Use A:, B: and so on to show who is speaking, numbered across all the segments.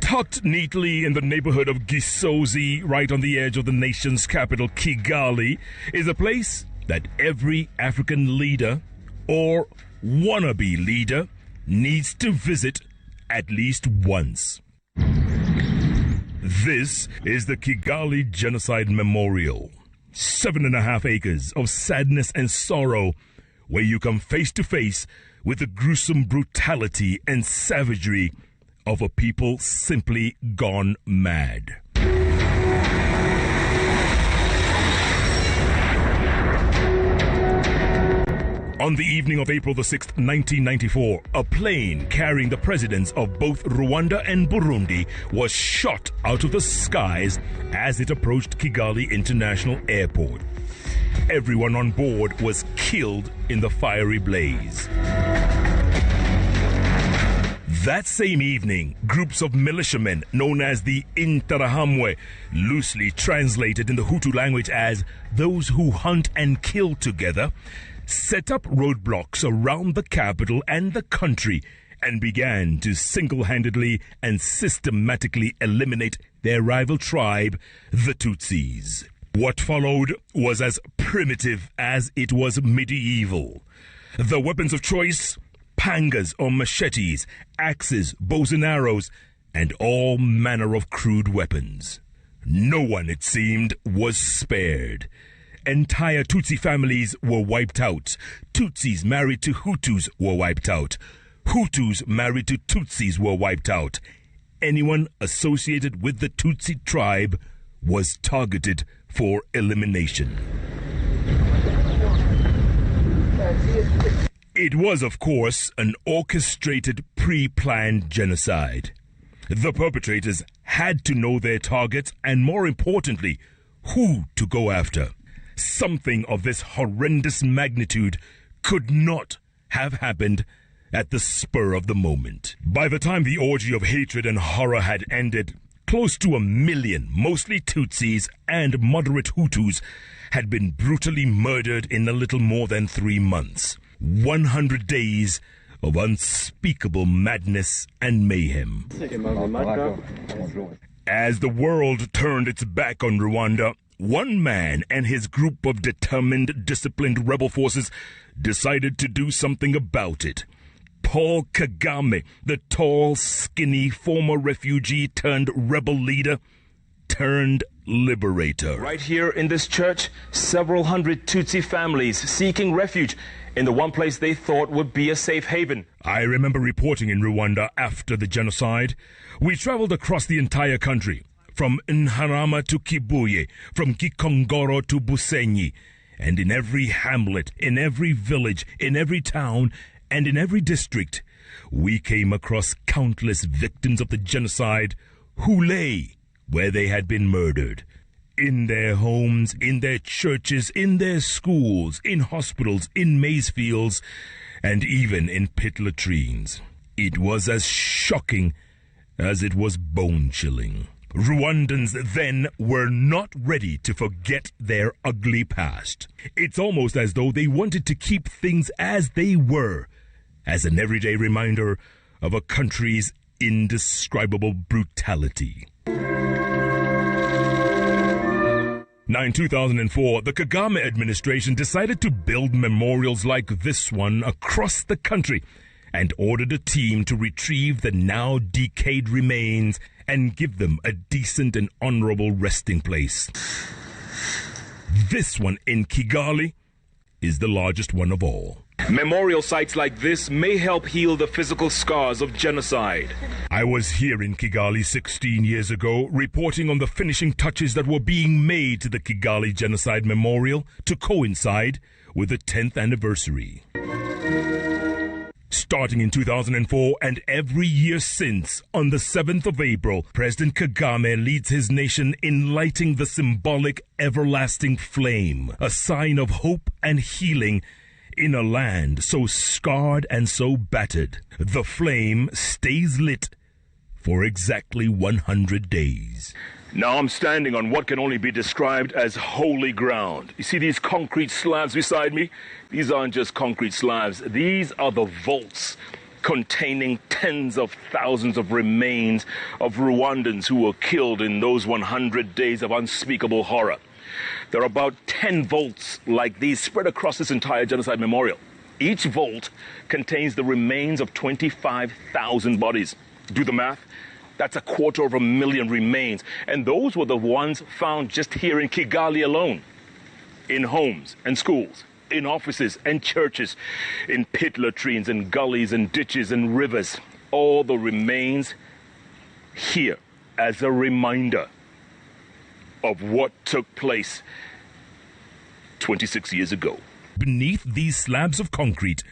A: Tucked neatly in the neighborhood of Gisozi, right on the edge of the nation's capital, Kigali, is a place that every African leader or wannabe leader needs to visit at least once. This is the Kigali Genocide Memorial. 7.5 acres of sadness and sorrow, where you come face to face with the gruesome brutality and savagery of a people simply gone mad. On the evening of April the 6th, 1994, a plane carrying the presidents of both Rwanda and Burundi was shot out of the skies as it approached Kigali International Airport. Everyone on board was killed in the fiery blaze. That same evening, groups of militiamen known as the Interahamwe, loosely translated in the Hutu language as those who hunt and kill together, set up roadblocks around the capital and the country and began to single-handedly and systematically eliminate their rival tribe, the Tutsis. What followed was as primitive as it was medieval. The weapons of choice: pangas or machetes, axes, bows and arrows, and all manner of crude weapons. No one, it seemed, was spared. Entire Tutsi families were wiped out. Tutsis married to Hutus were wiped out. Hutus married to Tutsis were wiped out. Anyone associated with the Tutsi tribe was targeted for elimination. It was, of course, an orchestrated, pre-planned genocide. The perpetrators had to know their targets and, more importantly, who to go after. Something of this horrendous magnitude could not have happened at the spur of the moment. By the time the orgy of hatred and horror had ended, close to 1 million, mostly Tutsis and moderate Hutus, had been brutally murdered in a little more than 3 months. 100 days of unspeakable madness and mayhem. As the world turned its back on Rwanda, one man and his group of determined, disciplined rebel forces decided to do something about it. Paul Kagame, the tall, skinny, former refugee turned rebel leader, turned liberator.
B: Right here in this church, several hundred Tutsi families seeking refuge in the one place they thought would be a safe haven.
A: I remember reporting in Rwanda after the genocide. We traveled across the entire country, from Nharama to Kibuye, from Gikongoro to Busenyi, and in every hamlet, in every village, in every town, and in every district, we came across countless victims of the genocide who lay where they had been murdered. In their homes, in their churches, in their schools, in hospitals, in maize fields, and even in pit latrines. It was as shocking as it was bone-chilling. Rwandans then were not ready to forget their ugly past. It's almost as though they wanted to keep things as they were, as an everyday reminder of a country's indescribable brutality. Now, in 2004, the Kagame administration decided to build memorials like this one across the country and ordered a team to retrieve the now decayed remains and give them a decent and honorable resting place. This one in Kigali is the largest one of all.
B: Memorial sites like this may help heal the physical scars of genocide.
A: I was here in Kigali 16 years ago, reporting on the finishing touches that were being made to the Kigali Genocide Memorial to coincide with the 10th anniversary. Starting in 2004 and every year since, on the 7th of April, President Kagame leads his nation in lighting the symbolic everlasting flame, a sign of hope and healing in a land so scarred and so battered. The flame stays lit for exactly 100 days.
B: Now I'm standing on what can only be described as holy ground. You see these concrete slabs beside me? These aren't just concrete slabs. These are the vaults containing tens of thousands of remains of Rwandans who were killed in those 100 days of unspeakable horror. There are about 10 vaults like these spread across this entire genocide memorial. Each vault contains the remains of 25,000 bodies. Do the math. That's 250,000 remains. And those were the ones found just here in Kigali alone. In homes and schools, in offices and churches, in pit latrines and gullies and ditches and rivers. All the remains here as a reminder of what took place 26 years ago.
A: Beneath these slabs of concrete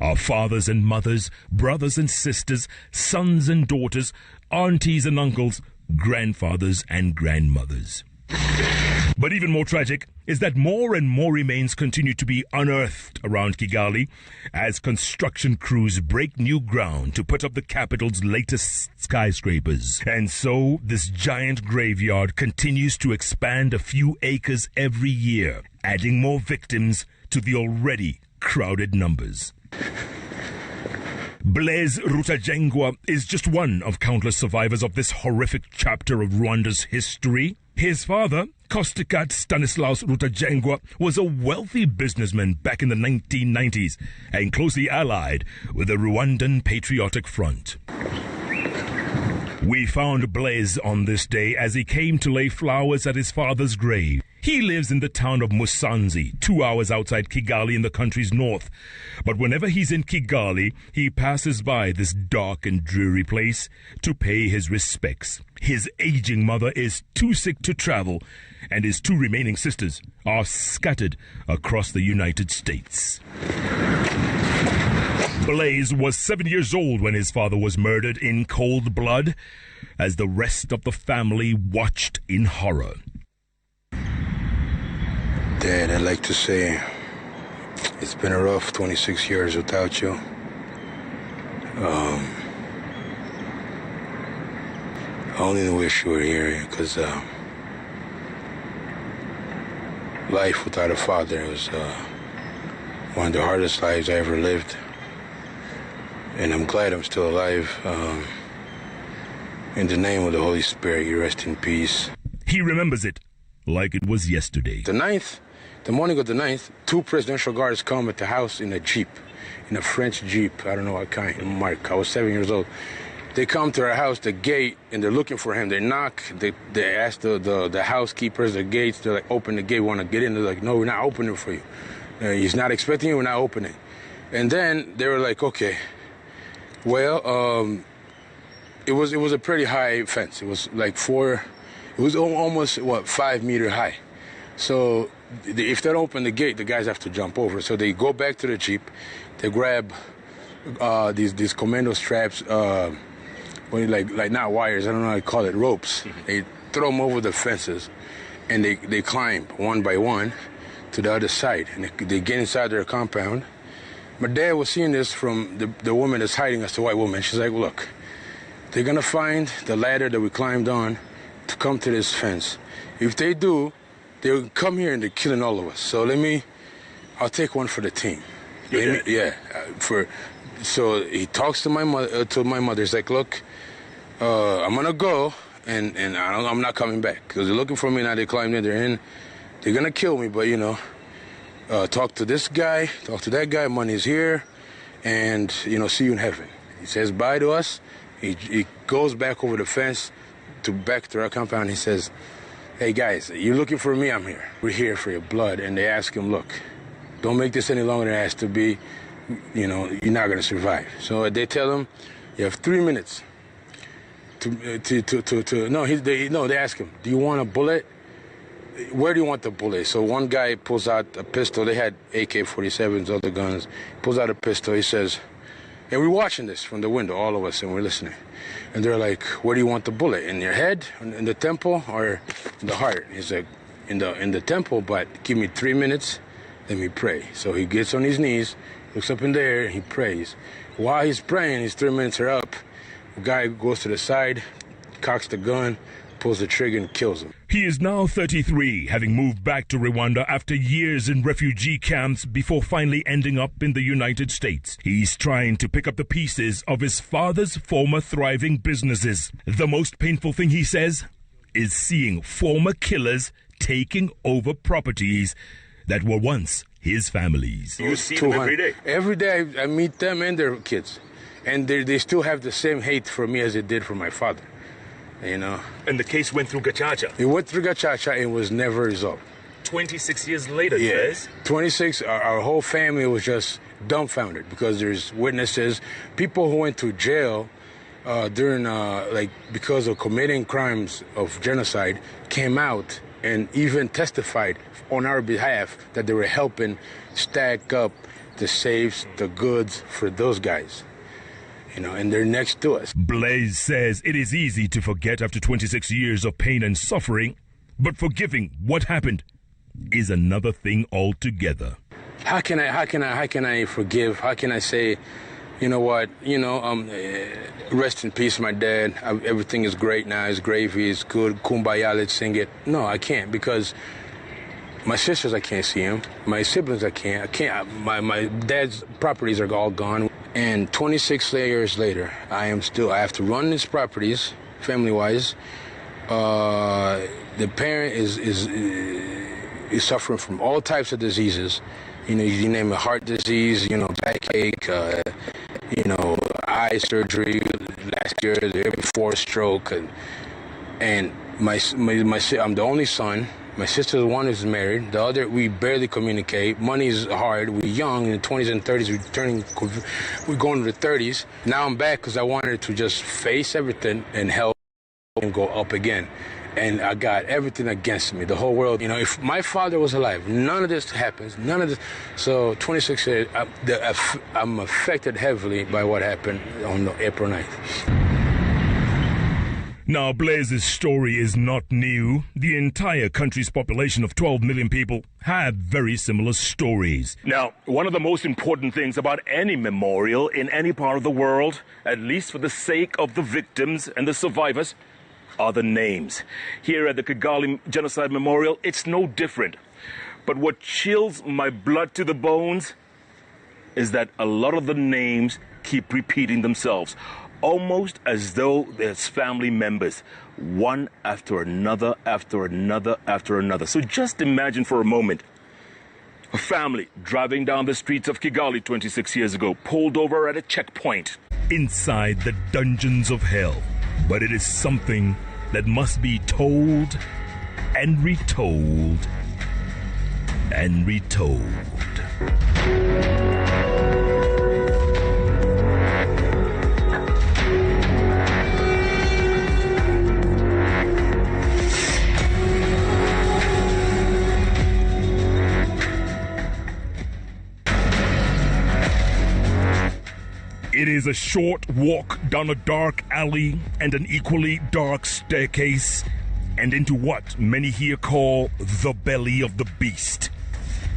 A: are fathers and mothers, brothers and sisters, sons and daughters, aunties and uncles, grandfathers and grandmothers. But even more tragic is that more and more remains continue to be unearthed around Kigali as construction crews break new ground to put up the capital's latest skyscrapers. And so this giant graveyard continues to expand a few acres every year, adding more victims to the already crowded numbers. Blaise Rutajengwa is just one of countless survivors of this horrific chapter of Rwanda's history. His father, Kostikat Stanislaus Rutajengwa, was a wealthy businessman back in the 1990s and closely allied with the Rwandan Patriotic Front. We found Blaise on this day as he came to lay flowers at his father's grave. He lives in the town of Musanze, 2 hours outside Kigali in the country's north. But whenever he's in Kigali, he passes by this dark and dreary place to pay his respects. His aging mother is too sick to travel, and his 2 remaining sisters are scattered across the United States. Blaise was 7 years old when his father was murdered in cold blood, as the rest of the family watched in horror.
C: Dad, I'd like to say it's been a rough 26 years without you. I only wish you were here because life without a father was one of the hardest lives I ever lived. And I'm glad I'm still alive. In the name of the Holy Spirit, you rest in peace.
A: He remembers it like it was yesterday.
C: The morning of the 9th, 2 presidential guards come at the house in a Jeep, in a French Jeep. I don't know what kind, Mark. I was 7 years old. They come to our house, the gate, and they're looking for him. They knock, they ask the housekeepers, the gates, they're like, open the gate, want to get in. They're like, no, we're not opening for you. He's not expecting you, we're not opening. And then they were like, okay, well, it was a pretty high fence. It was like almost, 5 meter high. So if they don't open the gate, the guys have to jump over. So they go back to the Jeep, they grab these commando straps, like not wires, I don't know how to call it, ropes. They throw them over the fences, and they climb one by one to the other side, and they get inside their compound. My dad was seeing this from the woman that's hiding us, the white woman. She's like, look, they're gonna find the ladder that we climbed on to come to this fence. If they do, they'll come here and they're killing all of us. So I'll take one for the team. So he talks to my mother. He's like, look, I'm gonna go, and I'm not coming back because they're looking for me now. They climbed in, they're gonna kill me, but talk to this guy, talk to that guy. Money's here, and see you in heaven. He says bye to us. He goes back over the fence back to our compound. He says, hey guys, you're looking for me, I'm here. We're here for your blood. And they ask him, look, don't make this any longer than it has to be. You're not going to survive. So they tell him, you have 3 minutes they ask him, do you want a bullet? Where do you want the bullet? So one guy pulls out a pistol. They had AK-47s, other guns. Pulls out a pistol. He says, and we're watching this from the window, all of us, and we're listening. And they're like, where do you want the bullet? In your head, in the temple, or in the heart? He's like, in the temple, but give me 3 minutes, let me pray. So he gets on his knees, looks up in the air, and he prays. While he's praying, his 3 minutes are up. The guy goes to the side, cocks the gun, pulls the trigger and kills him.
A: He is now 33, having moved back to Rwanda after years in refugee camps before finally ending up in the United States. He's trying to pick up the pieces of his father's former thriving businesses. The most painful thing, he says, is seeing former killers taking over properties that were once his family's.
B: You see them every day?
C: Every day I meet them and their kids. And they still have the same hate for me as they did for my father. You know.
B: And the case went through Gacaca.
C: It went through Gacaca and was never resolved.
B: 26 years later,
C: yeah.
B: Yes.
C: 26, our whole family was just dumbfounded because there's witnesses, people who went to jail during, because of committing crimes of genocide, came out and even testified on our behalf that they were helping stack up the safes, the goods for those guys. You know, and they're next to us.
A: Blaise says it is easy to forget after 26 years of pain and suffering, but forgiving what happened is another thing altogether.
C: How can I forgive? How can I say, you know what, rest in peace, my dad. Everything is great now. It's gravy. It's good. Kumbaya. Let's sing it. No, I can't because my sisters, I can't see them. My siblings, I can't. My dad's properties are all gone. And 26 years later, I have to run these properties, family-wise. The parent is suffering from all types of diseases. You know, you name it, heart disease, backache, eye surgery last year, the year before, stroke. And I'm the only son. My sister, one is married. The other, we barely communicate. Money's hard. We're young, in the 20s and 30s. We're going to the 30s. Now I'm back because I wanted to just face everything and help and go up again. And I got everything against me, the whole world. If my father was alive, none of this happens, none of this. So 26 years, I'm affected heavily by what happened on April 9th.
A: Now, Blaise's story is not new. The entire country's population of 12 million people have very similar stories.
B: Now, one of the most important things about any memorial in any part of the world, at least for the sake of the victims and the survivors, are the names. Here at the Kigali Genocide Memorial, it's no different. But what chills my blood to the bones is that a lot of the names keep repeating themselves, almost as though there's family members, one after another, after another, after another. So just imagine for a moment a family driving down the streets of Kigali 26 years ago, pulled over at a checkpoint.
A: Inside the dungeons of hell. But it is something that must be told and retold and retold. It is a short walk down a dark alley and an equally dark staircase and into what many here call the belly of the beast,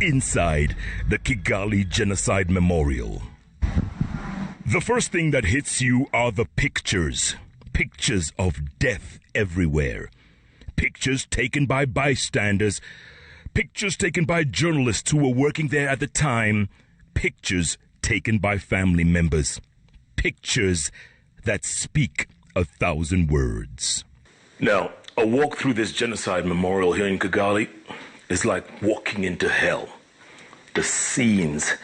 A: inside the Kigali Genocide Memorial. The first thing that hits you are the pictures. Pictures of death everywhere. Pictures taken by bystanders. Pictures taken by journalists who were working there at the time. Pictures taken by family members. Pictures that speak 1,000 words.
B: Now, a walk through this genocide memorial here in Kigali is like walking into hell. The scenes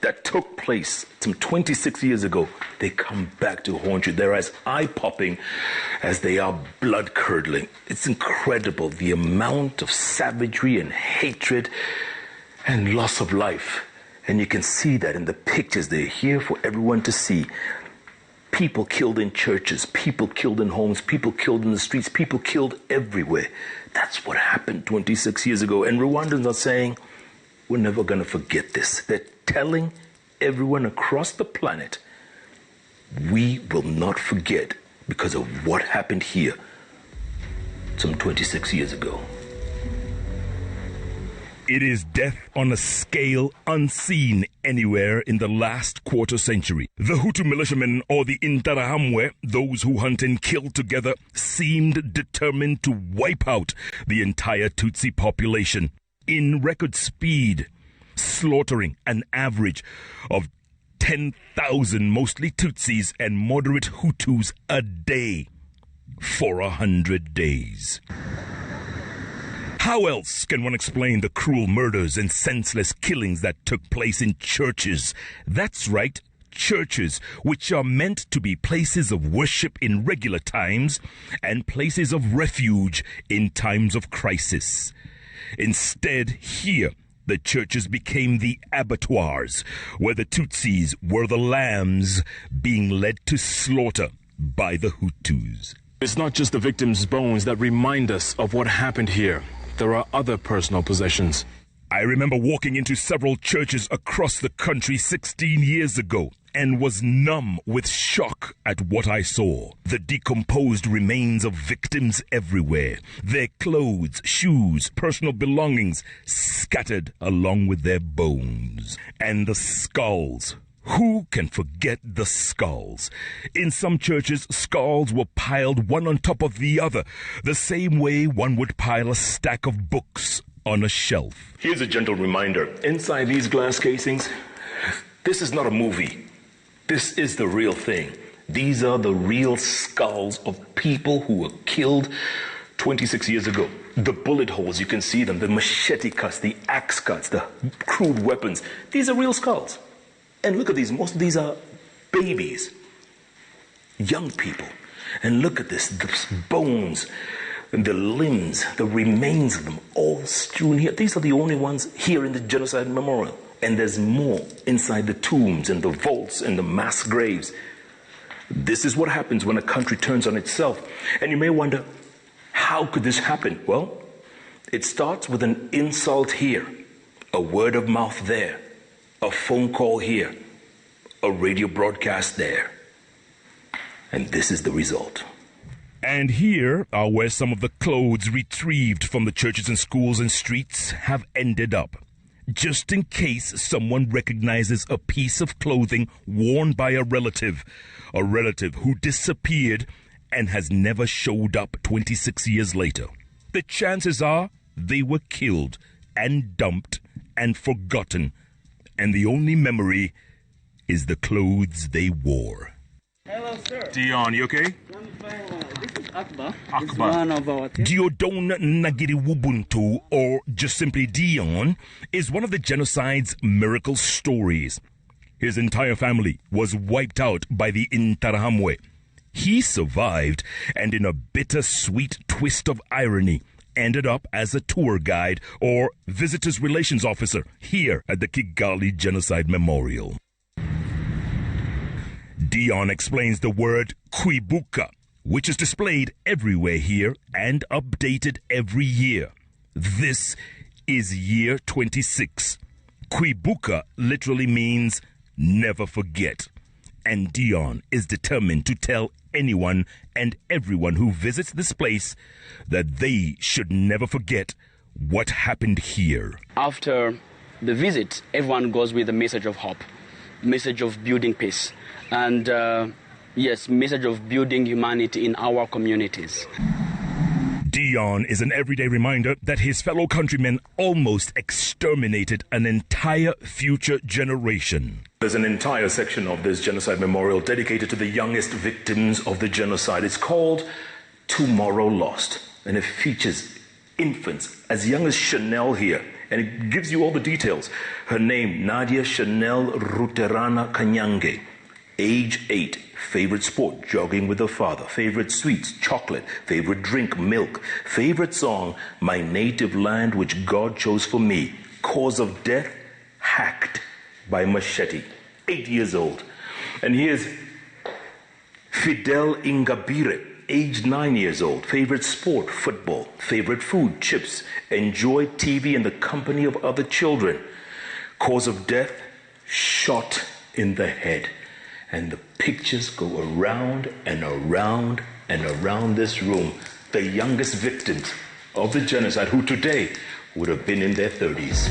B: that took place some 26 years ago, they come back to haunt you. They're as eye-popping as they are blood-curdling. It's incredible, the amount of savagery and hatred and loss of life. And you can see that in the pictures. They're here for everyone to see. People killed in churches, people killed in homes, people killed in the streets, people killed everywhere. That's what happened 26 years ago. And Rwandans are saying, we're never going to forget this. They're telling everyone across the planet, we will not forget because of what happened here some 26 years ago.
A: It is death on a scale unseen anywhere in the last quarter century. The Hutu militiamen, or the Interahamwe, those who hunt and kill together, seemed determined to wipe out the entire Tutsi population in record speed, slaughtering an average of 10,000 mostly Tutsis and moderate Hutus a day for 100 days. How else can one explain the cruel murders and senseless killings that took place in churches? That's right, churches, which are meant to be places of worship in regular times and places of refuge in times of crisis. Instead, here, the churches became the abattoirs, where the Tutsis were the lambs being led to slaughter by the Hutus.
B: It's not just the victims' bones that remind us of what happened here. There are other personal possessions.
A: I remember walking into several churches across the country 16 years ago and was numb with shock at what I saw. The decomposed remains of victims everywhere, their clothes, shoes, personal belongings scattered along with their bones. And the skulls. Who can forget the skulls? In some churches, skulls were piled one on top of the other, the same way one would pile a stack of books on a shelf.
B: Here's a gentle reminder. Inside these glass casings, this is not a movie. This is the real thing. These are the real skulls of people who were killed 26 years ago. The bullet holes, you can see them, the machete cuts, the axe cuts, the crude weapons. These are real skulls. And look at these, most of these are babies, young people. And look at this, the bones, and the limbs, the remains of them all strewn here. These are the only ones here in the Genocide Memorial. And there's more inside the tombs and the vaults and the mass graves. This is what happens when a country turns on itself. And you may wonder, how could this happen? Well, it starts with an insult here, a word of mouth there, a phone call here, a radio broadcast there. And this is the result.
A: And here are where some of the clothes retrieved from the churches and schools and streets have ended up. Just in case someone recognizes a piece of clothing worn by a relative who disappeared and has never showed up 26 years later. The chances are they were killed and dumped and forgotten, and the only memory is the clothes they wore.
D: Hello, sir.
B: Dion, you okay?
D: I'm fine. This is Akbar.
B: Akbar.
D: He's one of our team.
A: Diodon Nagiriwubuntu, or just simply Dion, is one of the genocide's miracle stories. His entire family was wiped out by the Interahamwe. He survived, and in a bittersweet twist of irony, ended up as a tour guide or visitors relations officer here at the Kigali Genocide Memorial. Dion explains the word Kwibuka, which is displayed everywhere here and updated every year. This is year 26. Kwibuka literally means never forget. And Dion is determined to tell anyone and everyone who visits this place that they should never forget what happened here.
E: After the visit, everyone goes with a message of hope, message of building peace, and yes, message of building humanity in our communities.
A: Dion is an everyday reminder that his fellow countrymen almost exterminated an entire future generation.
B: There's an entire section of this genocide memorial dedicated to the youngest victims of the genocide. It's called Tomorrow Lost, and it features infants as young as Chanel here, and it gives you all the details. Her name, Nadia Chanel Ruterana Koinange. Age 8, favorite sport, jogging with her father, favorite sweets, chocolate, favorite drink, milk, favorite song, My Native Land Which God Chose for Me, cause of death, hacked by machete, 8 years old. And here's Fidel Ingabire, age 9 years old, favorite sport, football, favorite food, chips, enjoy TV in the company of other children, cause of death, shot in the head. And the pictures go around and around and around this room. The youngest victims of the genocide, who today would have been in their 30s.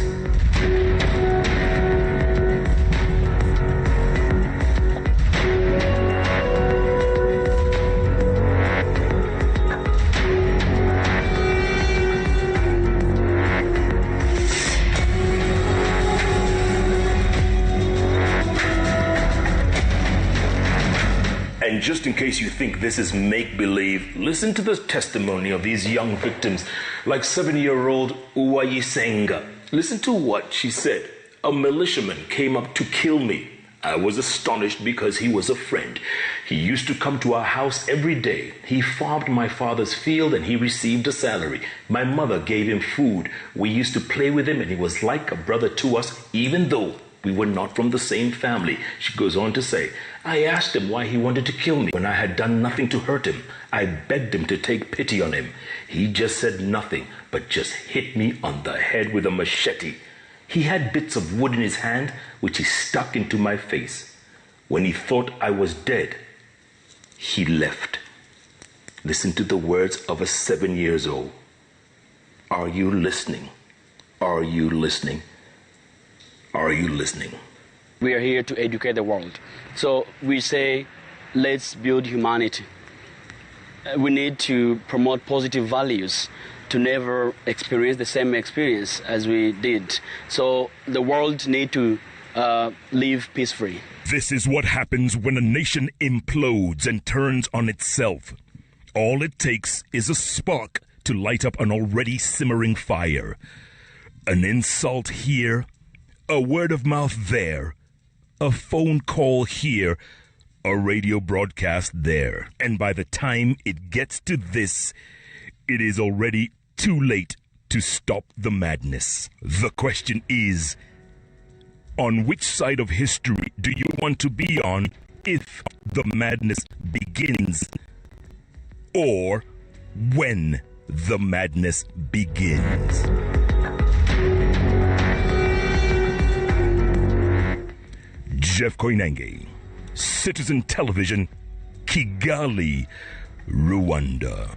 B: And just in case you think this is make-believe, listen to the testimony of these young victims, like 7-year-old Uwayisenga. Listen to what she said. A militiaman came up to kill me. I was astonished because he was a friend. He used to come to our house every day. He farmed my father's field and he received a salary. My mother gave him food. We used to play with him and he was like a brother to us, even though we were not from the same family. She goes on to say, I asked him why he wanted to kill me when I had done nothing to hurt him. I begged him to take pity on him. He just said nothing, but just hit me on the head with a machete. He had bits of wood in his hand, which he stuck into my face. When he thought I was dead, he left. Listen to the words of a 7-year-old. Are you listening? Are you listening? Are you listening?
E: We are here to educate the world. So we say, let's build humanity. We need to promote positive values to never experience the same experience as we did. So the world need to live peacefully.
A: This is what happens when a nation implodes and turns on itself. All it takes is a spark to light up an already simmering fire. An insult here, a word of mouth there, a phone call here, a radio broadcast there. And by the time it gets to this, it is already too late to stop the madness. The question is, on which side of history do you want to be on if the madness begins? Or when the madness begins? Jeff Koinange, Citizen Television, Kigali, Rwanda.